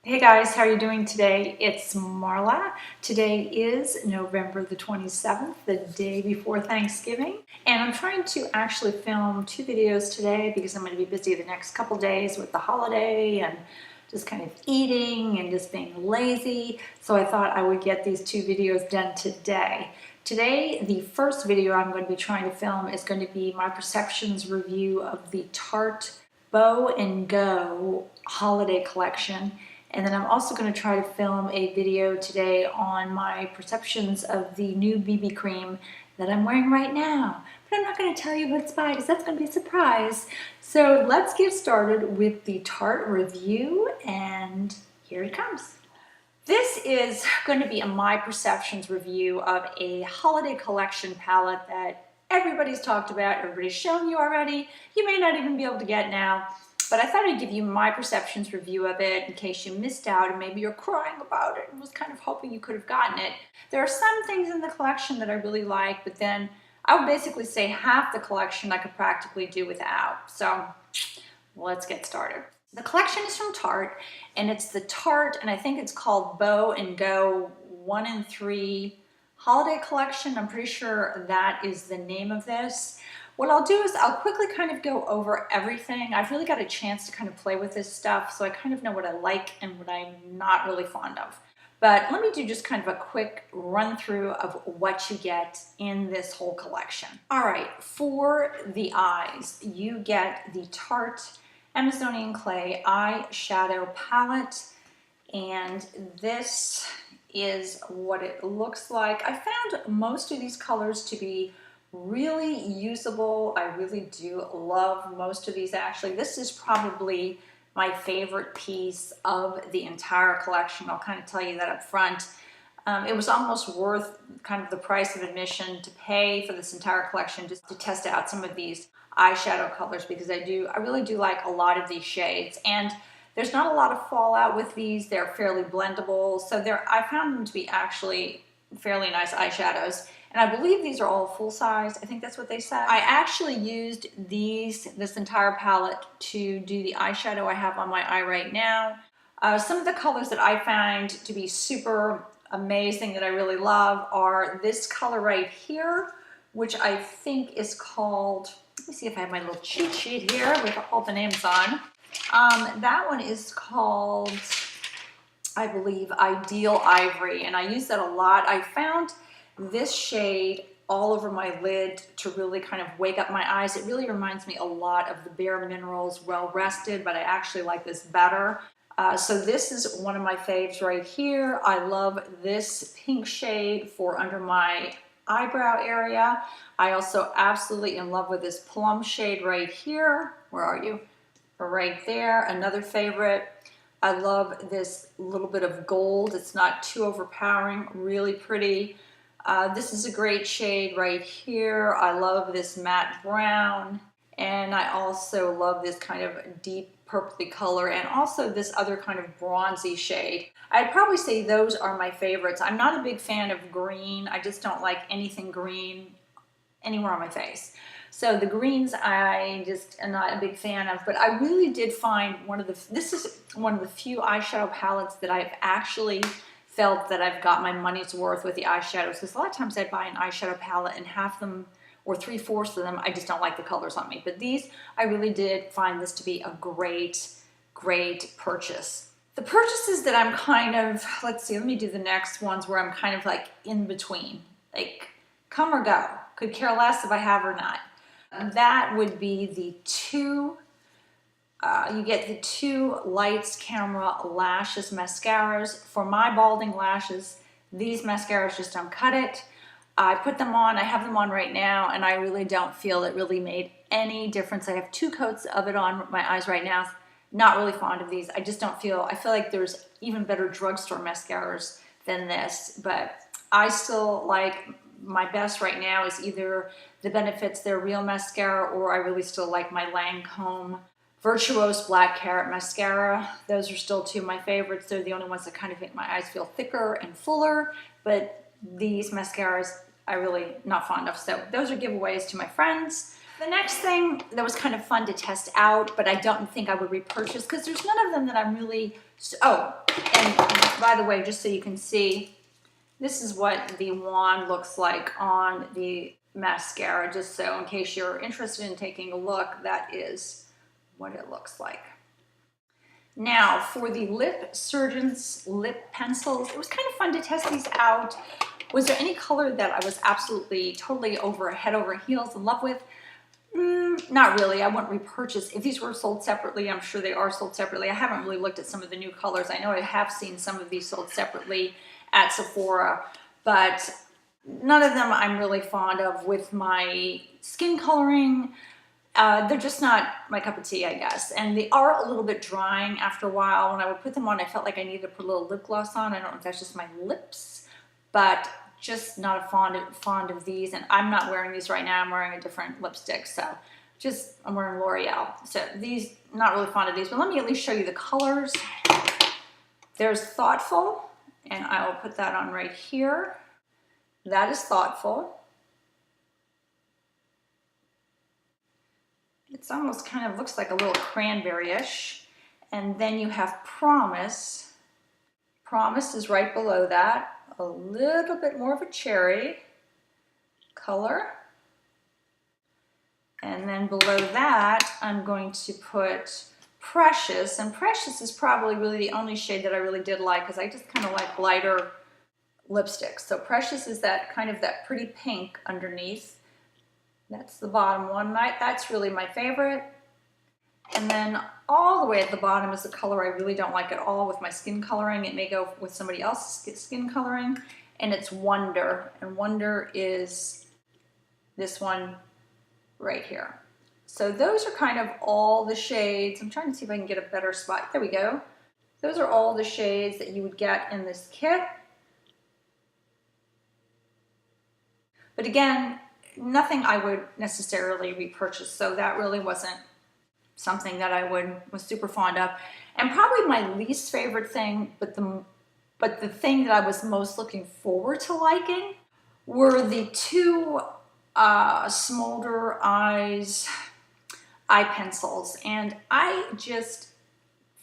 Hey guys, how are you doing today? It's Marla. Today is November the 27th, the day before Thanksgiving. And I'm trying to actually film 2 videos today because I'm going to be busy the next couple days with the holiday and just kind of eating and just being lazy. So I thought I would get these 2 videos done today. Today, the first video I'm going to be trying to film is going to be my perceptions review of the Tarte Bow and Go holiday collection. And then I'm also going to try to film a video today on my perceptions of the new BB cream that I'm wearing right now. But I'm not going to tell you what it's by because that's going to be a surprise. So let's get started with the Tarte review, and here it comes. This is going to be a my perceptions review of a holiday collection palette that everybody's talked about, everybody's shown you already. You may not even be able to get now. But I thought I'd give you my perceptions review of it in case you missed out and maybe you're crying about it and was kind of hoping you could have gotten it. There are some things in the collection that I really like, but then I would basically say half the collection I could practically do without. So let's get started. The collection is from Tarte, and it's the Tarte, and I think it's called Bow and Go 1 and 3 Holiday Collection. I'm pretty sure that is the name of this. What I'll do is I'll quickly kind of go over everything. I've really got a chance to kind of play with this stuff, so I kind of know what I like and what I'm not really fond of. But let me do just kind of a quick run through of what you get in this whole collection. All right, for the eyes, you get the Tarte Amazonian Clay Eyeshadow Palette, and this is what it looks like. I found most of these colors to be really usable. I really do love most of these actually. This is probably my favorite piece of the entire collection. I'll kind of tell you that up front. It was almost worth kind of the price of admission to pay for this entire collection just to test out some of these eyeshadow colors because I really do like a lot of these shades, and there's not a lot of fallout with these. They're fairly blendable, so I found them to be actually fairly nice eyeshadows. And I believe these are all full size. I think that's what they said. I actually used this entire palette to do the eyeshadow I have on my eye right now. Some of the colors that I find to be super amazing that I really love are this color right here, which I think is called, let me see if I have my little cheat sheet here with all the names on. That one is called, I believe, Ideal Ivory, and I use that a lot. I found this shade all over my lid to really kind of wake up my eyes. It really reminds me a lot of the Bare Minerals Well Rested, but I actually like this better. So this is one of my faves right here. I love this pink shade for under my eyebrow area. I also absolutely in love with this plum shade right here. Where are you? Right there, another favorite. I love this little bit of gold. It's not too overpowering, really pretty. This is a great shade right here. I love this matte brown, and I also love this kind of deep purpley color, and also this other kind of bronzy shade. I'd probably say those are my favorites. I'm not a big fan of green. I just don't like anything green anywhere on my face. So the greens I just am not a big fan of, but I really did find this is one of the few eyeshadow palettes that I've actually felt that I've got my money's worth with the eyeshadows, because a lot of times I buy an eyeshadow palette and half them or 3/4 of them I just don't like the colors on me. But these, I really did find this to be a great purchase. The purchases that I'm kind of, let's see, let me do the next ones where I'm kind of like in between, like come or go, could care less if I have or not. That would be the you get the 2 Lights Camera Lashes mascaras. For my balding lashes, these mascaras just don't cut it. I put them on, I have them on right now, and I really don't feel it really made any difference. I have 2 coats of it on my eyes right now. Not really fond of these. I just don't feel, I feel like there's even better drugstore mascaras than this, but I still like, my best right now is either the Benefits They're Real mascara, or I really still like my Lancome Virtuose Black Carrot Mascara. Those are still 2 of my favorites. They're the only ones that kind of make my eyes feel thicker and fuller, but these mascaras I really not fond of. So those are giveaways to my friends. The next thing that was kind of fun to test out, but I don't think I would repurchase because there's none of them that I'm really, oh, And by the way, just so you can see, this is what the wand looks like on the mascara, just so in case you're interested in taking a look, that is what it looks like. Now for the Lip Surgeon's lip pencils, it was kind of fun to test these out. Was there any color that I was absolutely totally head over heels in love with? Not really. I wouldn't repurchase. If these were sold separately, I'm sure they are sold separately. I haven't really looked at some of the new colors. I know I have seen some of these sold separately at Sephora, but none of them I'm really fond of with my skin coloring. They're just not my cup of tea, I guess. And they are a little bit drying after a while. When I would put them on, I felt like I needed to put a little lip gloss on. I don't know if that's just my lips, but just not a fond of these. And I'm not wearing these right now. I'm wearing a different lipstick. So I'm wearing L'Oreal. So these, not really fond of these, but let me at least show you the colors. There's Thoughtful, and I will put that on right here. That is Thoughtful. It's almost kind of looks like a little cranberry-ish. And then you have Promise. Promise is right below that. A little bit more of a cherry color. And then below that, I'm going to put Precious. And Precious is probably really the only shade that I really did like, because I just kind of like lighter lipsticks. So Precious is that kind of that pretty pink underneath. That's the bottom one. That's really my favorite. And then all the way at the bottom is the color I really don't like at all with my skin coloring. It may go with somebody else's skin coloring. And it's Wonder. And Wonder is this one right here. So those are kind of all the shades. I'm trying to see if I can get a better spot. There we go. Those are all the shades that you would get in this kit. But again, nothing I would necessarily repurchase, so that really wasn't something that I was super fond of. And probably my least favorite thing, but the thing that I was most looking forward to liking were the two Smolder Eyes eye pencils. And I just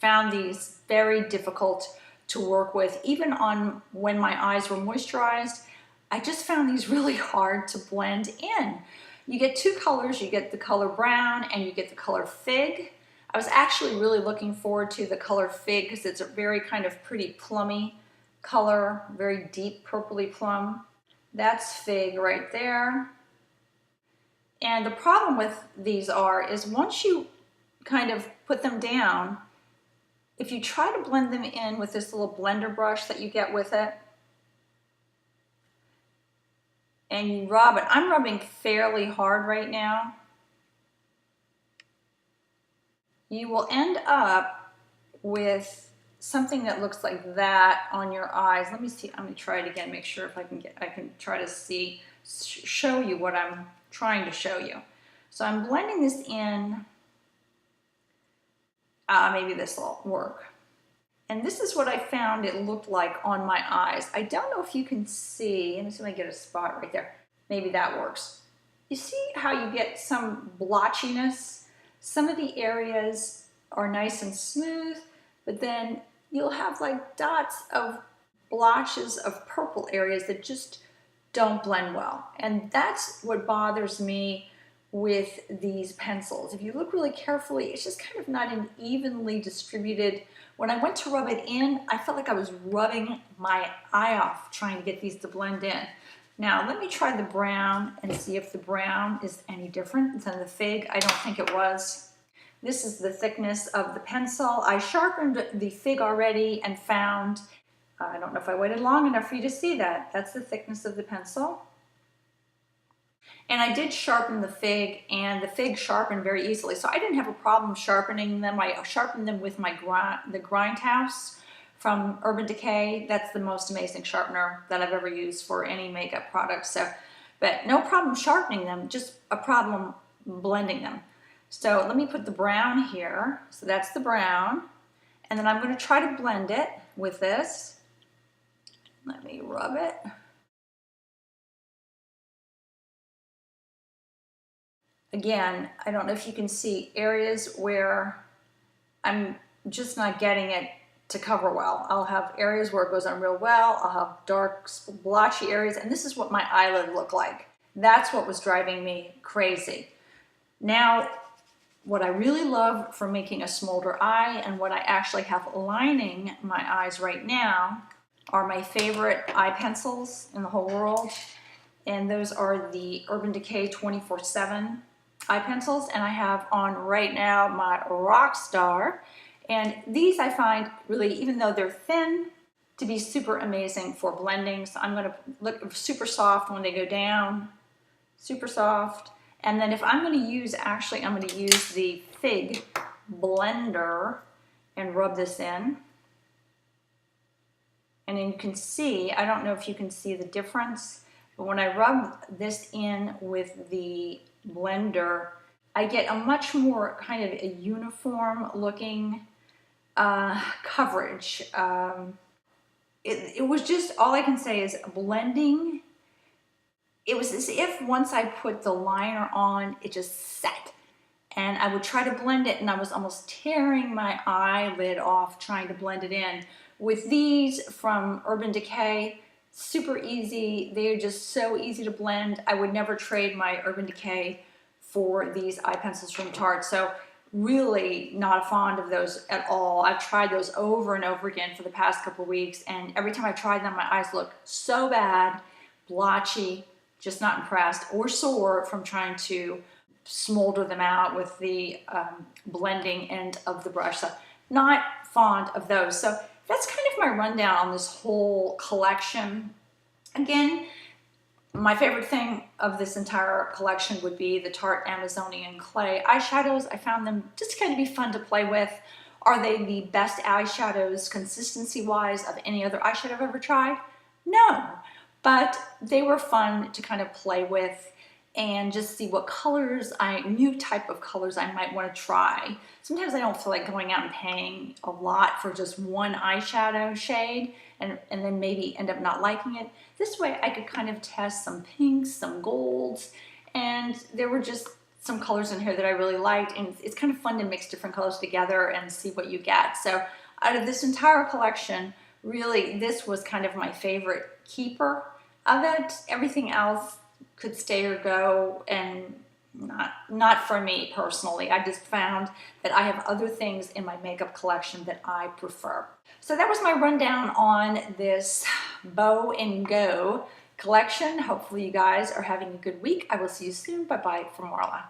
found these very difficult to work with, even on when my eyes were moisturized. I just found these really hard to blend in. You get two colors, you get the color brown and you get the color Fig. I was actually really looking forward to the color Fig because it's a very kind of pretty plummy color, very deep purpley plum. That's Fig right there. And the problem with these is once you kind of put them down, if you try to blend them in with this little blender brush that you get with it, and you rub it. I'm rubbing fairly hard right now. You will end up with something that looks like that on your eyes. Let me see. I'm going to try it again. Make sure if I can try to show you what I'm trying to show you. So I'm blending this in. Maybe this will work. And this is what I found it looked like on my eyes. I don't know if you can see. Let me see if I get a spot right there. Maybe that works. You see how you get some blotchiness? Some of the areas are nice and smooth, but then you'll have like dots of blotches of purple areas that just don't blend well. And that's what bothers me with these pencils. If you look really carefully, it's just kind of not an evenly distributed. When I went to rub it in, I felt like I was rubbing my eye off trying to get these to blend in. Now let me try the brown and see if the brown is any different than the Fig. I don't think it was. This is the thickness of the pencil. I sharpened the Fig already and found, I don't know if I waited long enough for you to see that. That's the thickness of the pencil. And I did sharpen the Fig, and the Fig sharpened very easily. So I didn't have a problem sharpening them. I sharpened them with the Grindhouse from Urban Decay. That's the most amazing sharpener that I've ever used for any makeup product. So, but no problem sharpening them, just a problem blending them. So let me put the brown here. So that's the brown. And then I'm going to try to blend it with this. Let me rub it. Again, I don't know if you can see areas where I'm just not getting it to cover well. I'll have areas where it goes on real well. I'll have dark, blotchy areas, and this is what my eyelid looked like. That's what was driving me crazy. Now, what I really love for making a smolder eye and what I actually have lining my eyes right now are my favorite eye pencils in the whole world. And those are the Urban Decay 24/7 eye pencils. And I have on right now my Rockstar. And these I find really, even though they're thin, to be super amazing for blending. So I'm gonna look super soft when they go down, super soft. And then if I'm gonna use, actually I'm gonna use the Fig blender and rub this in. And then you can see, I don't know if you can see the difference, but when I rub this in with the blender, I get a much more kind of a uniform looking coverage. It was just, all I can say is blending. It was as if once I put the liner on, it just set. And I would try to blend it and I was almost tearing my eyelid off trying to blend it in. With these from Urban Decay, super easy. They're just so easy to blend. I would never trade my Urban Decay for these eye pencils from Tarte. So really not fond of those at all. I've tried those over and over again for the past couple weeks, and every time I tried them, my eyes look so bad, blotchy, just not impressed, or sore from trying to smolder them out with the blending end of the brush. So not fond of those. So that's kind of my rundown on this whole collection. Again, my favorite thing of this entire collection would be the Tarte Amazonian Clay eyeshadows. I found them just kind of be fun to play with. Are they the best eyeshadows consistency-wise of any other eyeshadow I've ever tried? No, but they were fun to kind of play with and just see what colors, new type of colors I might want to try. Sometimes I don't feel like going out and paying a lot for just one eyeshadow shade and then maybe end up not liking it. This way I could kind of test some pinks, some golds, and there were just some colors in here that I really liked, and it's kind of fun to mix different colors together and see what you get. So out of this entire collection, really this was kind of my favorite keeper of it. Everything else could stay or go, and not for me personally. I just found that I have other things in my makeup collection that I prefer. So that was my rundown on this Bow and Go collection. Hopefully you guys are having a good week. I will see you soon. Bye-bye from Marla.